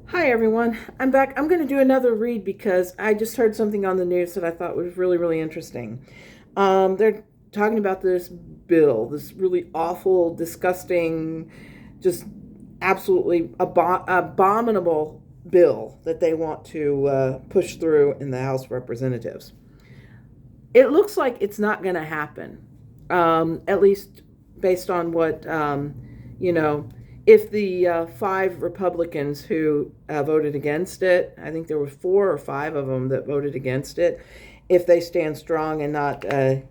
Hi everyone, I'm back. I'm going to do another read because I just heard something on the news that I thought was really, really interesting. They're talking about this bill, this really awful, disgusting, just absolutely abominable bill that they want to push through in the House of Representatives. It looks like it's not going to happen, at least based on what, you know, if the five Republicans who voted against it, I think there were four or five of them that voted against it, if they stand strong and not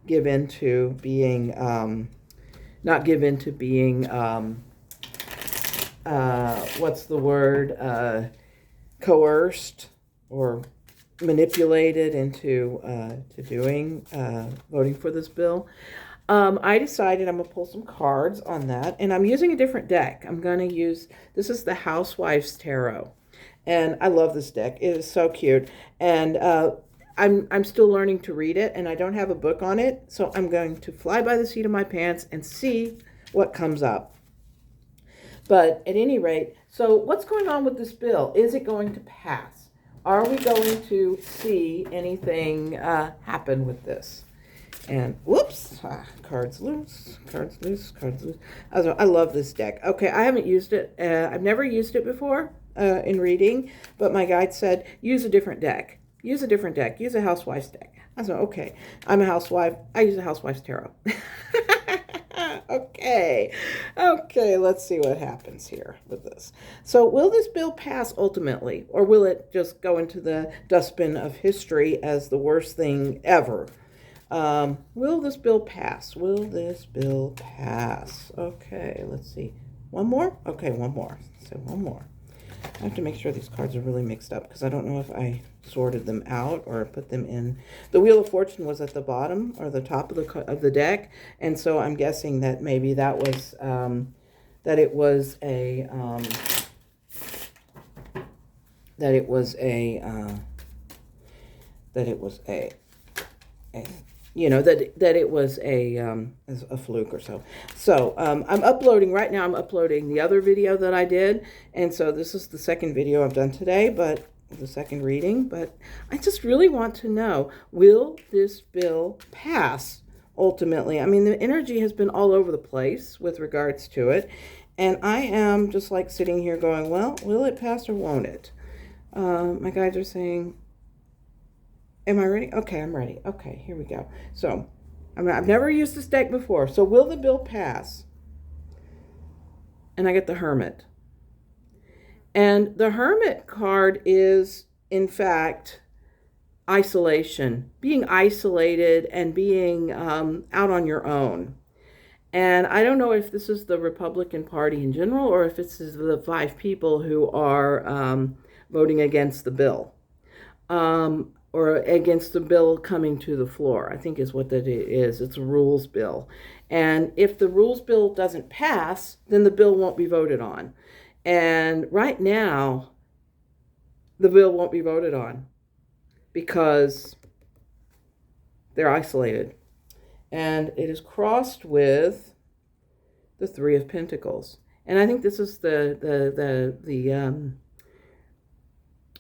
give in to being, what's the word, coerced or manipulated into to doing voting for this bill. I decided I'm gonna pull some cards on that, and I'm using a different deck. I'm gonna use this is the Housewife's Tarot, and I love this deck. It is so cute, and I'm still learning to read it, and I don't have a book on it, so I'm going to fly by the seat of my pants and see what comes up. But at any rate, so what's going on with this bill? Is it going to pass? Are we going to see anything happen with this? And whoops, cards loose, cards loose, cards loose. I love this deck. Okay, I haven't used it. I've never used it before in reading, but my guide said use a different deck. Use a different deck. Use a housewife's deck. I said, okay, I'm a housewife. I use a housewife's tarot. Okay. Okay, let's see what happens here with this. So will this bill pass ultimately, or will it just go into the dustbin of history as the worst thing ever? Will this bill pass? Will this bill pass? Okay, let's see. One more? Okay, one more. So one more. I have to make sure these cards are really mixed up because I don't know if I sorted them out or put them in. The Wheel of Fortune was at the bottom or the top of the deck, and so I'm guessing that maybe that was that it was a that it was a you know, that it was a fluke or so. So I'm uploading right now. I'm uploading the other video that I did, and so this is the second video I've done today, but the second reading. But I just really want to know: will this bill pass ultimately? I mean, the energy has been all over the place with regards to it, and I am just like sitting here going, "Well, will it pass or won't it?" My guides are saying. Am I ready? Okay, I'm ready. Okay, here we go. So, I've never used this deck before. So, will the bill pass? And I get the Hermit. And the Hermit card is, in fact, isolation. Being isolated and being out on your own. And I don't know if this is the Republican Party in general or if this is the five people who are voting against the bill. Or against the bill coming to the floor, I think is what that is. It's a rules bill. And if the rules bill doesn't pass, then the bill won't be voted on. And right now, the bill won't be voted on because they're isolated. And it is crossed with the Three of Pentacles. And I think this is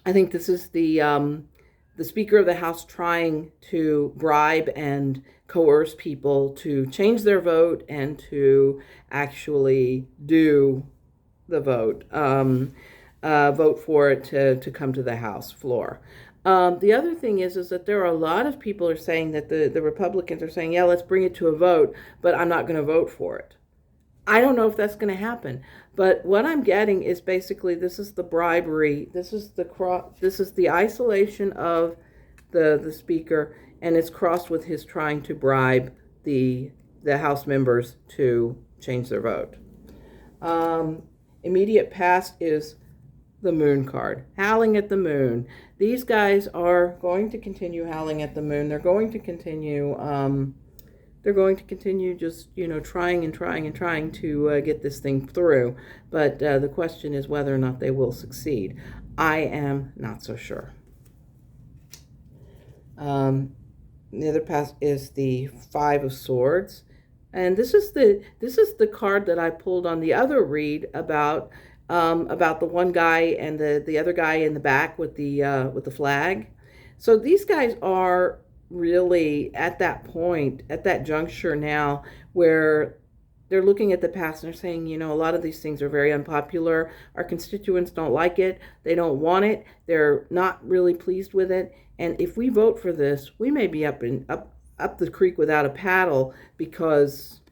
I think this is the Speaker of the House trying to bribe and coerce people to change their vote and to actually do the vote, vote for it to come to the House floor. The other thing is that there are a lot of people are saying that the Republicans are saying, yeah, let's bring it to a vote, but I'm not going to vote for it. I don't know if that's going to happen, but what I'm getting is basically this is the bribery. This is the isolation of the speaker, and it's crossed with his trying to bribe the House members to change their vote. Immediate past is the Moon card, howling at the moon. These guys are going to continue howling at the moon. They're going to continue. They're going to continue just, trying and trying and trying to get this thing through. But the question is whether or not they will succeed. I am not so sure. The other pass is the Five of Swords. And this is the card that I pulled on the other read about about the one guy and the other guy in the back with the flag. So these guys are really at that point, at that juncture now, where they're looking at the past and they're saying, you know, a lot of these things are very unpopular. Our constituents don't like it. They don't want it. They're not really pleased with it. And if we vote for this, we may be up the creek without a paddle, because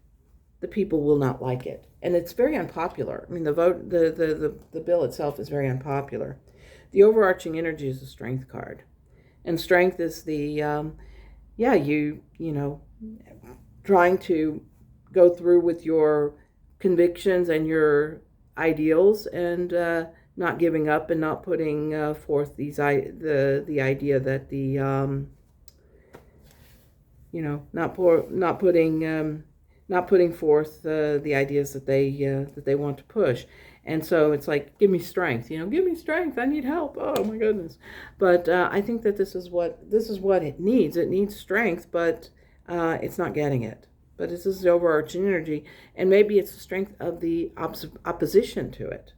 the people will not like it. And it's very unpopular. I mean, the bill itself is very unpopular. The overarching energy is a strength card. And strength is the, you know, trying to go through with your convictions and your ideals, and not giving up, and not putting forth the idea that not putting forth the ideas that they want to push. And so it's like, give me strength, give me strength. I need help. Oh my goodness. But I think that this is what it needs. It needs strength, but it's not getting it. But this is the overarching energy, and maybe it's the strength of the opposition to it.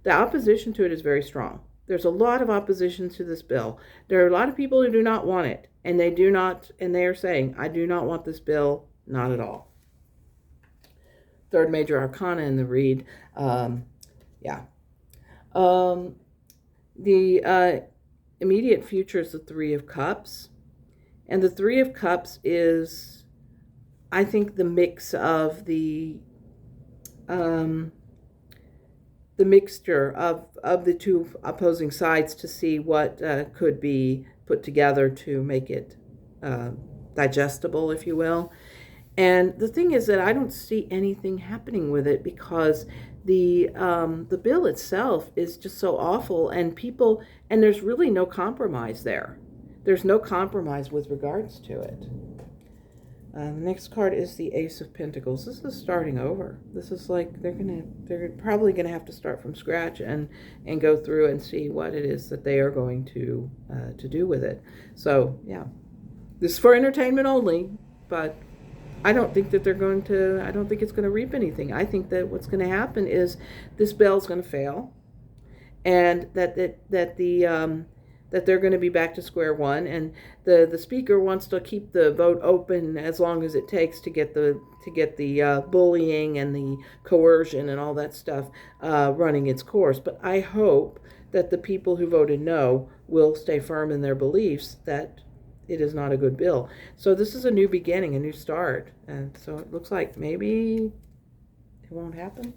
The opposition to it is very strong. There's a lot of opposition to this bill. There are a lot of people who do not want it, and they are saying, I do not want this bill, not at all. Third major arcana in the read. The immediate future is the Three of Cups. And the Three of Cups is, I think, the mix of the mixture of the two opposing sides, to see what could be put together to make it digestible, if you will. And the thing is that I don't see anything happening with it, because the bill itself is just so awful, and there's really no compromise there. There's no compromise with regards to it. The next card is the Ace of Pentacles. This is starting over. This is like they're probably gonna have to start from scratch and go through and see what it is that they are going to do with it. So yeah, this is for entertainment only, but I don't think that I don't think it's going to reap anything. I think that what's going to happen is this bill's going to fail, and that they're going to be back to square one, and the speaker wants to keep the vote open as long as it takes to get the bullying and the coercion and all that stuff running its course. But I hope that the people who voted no will stay firm in their beliefs that it is not a good bill. So this is a new beginning, a new start. And so it looks like maybe it won't happen.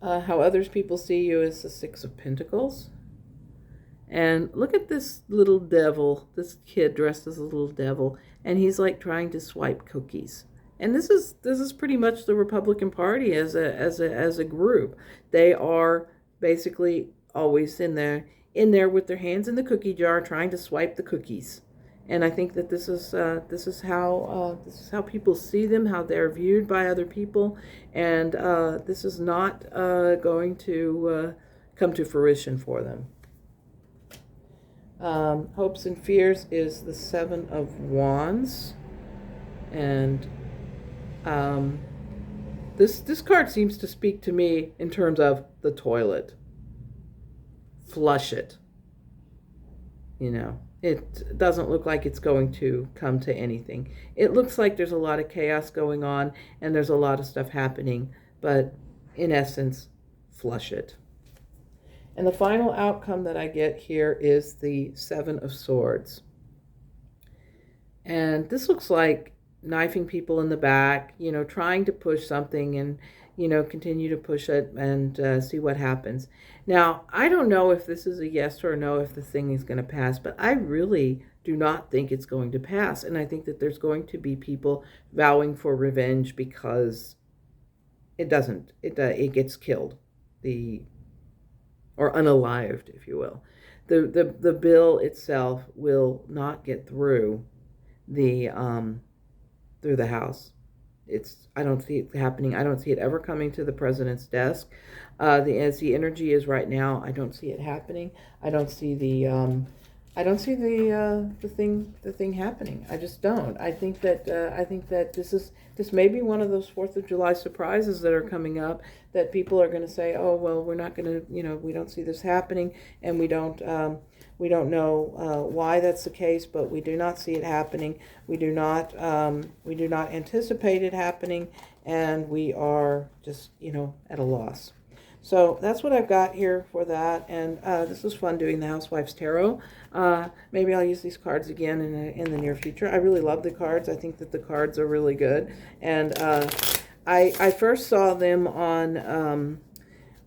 How others people see you is the Six of Pentacles. And look at this little devil, this kid dressed as a little devil, and he's like trying to swipe cookies. And this is pretty much the Republican Party as a group. They are basically always in there with their hands in the cookie jar, trying to swipe the cookies. And I think that this is how people see them, how they're viewed by other people, and this is not going to come to fruition for them. Hopes and fears is the Seven of Wands, and this card seems to speak to me in terms of the toilet. Flush it. It doesn't look like it's going to come to anything. It looks like there's a lot of chaos going on, and there's a lot of stuff happening, but in essence, flush it. And the final outcome that I get here is the Seven of Swords. And this looks like knifing people in the back, trying to push something and continue to push it and see what happens. Now, I don't know if this is a yes or a no, if the thing is going to pass, but I really do not think it's going to pass. And I think that there's going to be people vowing for revenge because it doesn't. It gets killed, or unalived, if you will. The bill itself will not get through the House. I don't see it happening. I don't see it ever coming to the president's desk. As the energy is right now, I don't see it happening. I don't see the I don't see the thing happening. I just don't. I think that this may be one of those 4th of July surprises that are coming up, that people are going to say, oh well, we're not going to, we don't see this happening, and we don't know why that's the case, but we do not see it happening. We do not anticipate it happening, and we are just at a loss. So that's what I've got here for that, and this was fun doing the Housewife's Tarot. Maybe I'll use these cards again in the near future. I really love the cards. I think that the cards are really good, and I first saw them on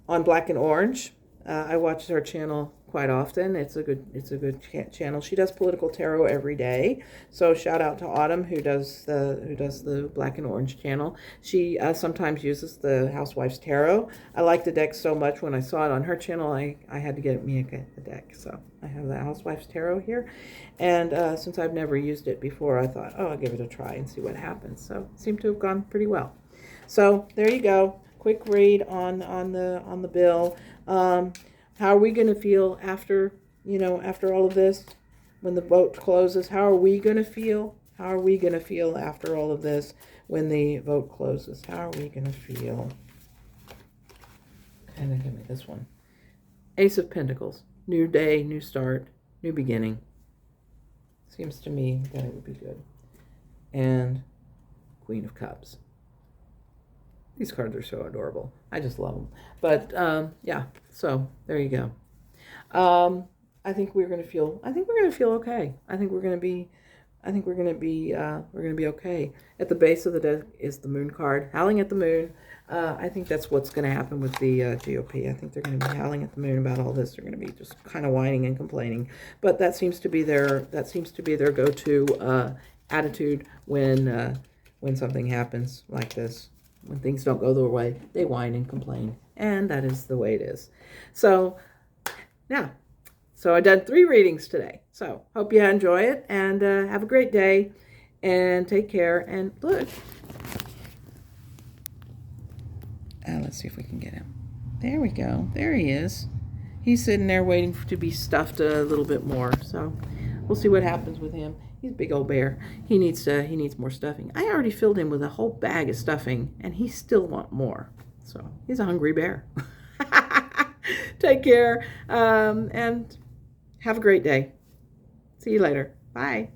Black and Orange. I watch her channel quite often. It's a good channel. She does political tarot every day. So shout out to Autumn, who does the Black and Orange channel. She sometimes uses the Housewife's Tarot. I like the deck so much. When I saw it on her channel, I had to get me a deck. So I have the Housewife's Tarot here, and since I've never used it before, I thought, oh, I'll give it a try and see what happens. So it seemed to have gone pretty well. So there you go. Quick read on the bill. How are we going to feel after all of this, when the vote closes? How are we going to feel? How are we going to feel after all of this when the vote closes? How are we going to feel? And then give me this one. Ace of Pentacles. New day, new start, new beginning. Seems to me that it would be good. And Queen of Cups. These cards are so adorable. I just love them. But yeah, so there you go. I think we're gonna feel okay. I think we're gonna be okay. At the base of the deck is the Moon card, howling at the moon. I think that's what's going to happen with the GOP. I think they're going to be howling at the moon about all this. They're going to be just kind of whining and complaining. But that seems to be their go-to attitude when something happens like this. When things don't go their way, they whine and complain, and that is the way it is. So now, I done 3 readings today. So hope you enjoy it, and have a great day, and take care. And look, let's see if we can get him. There we go. There he is. He's sitting there waiting to be stuffed a little bit more. So we'll see what happens with him. He's a big old bear. He needs more stuffing. I already filled him with a whole bag of stuffing, and he still wants more. So he's a hungry bear. Take care, and have a great day. See you later. Bye.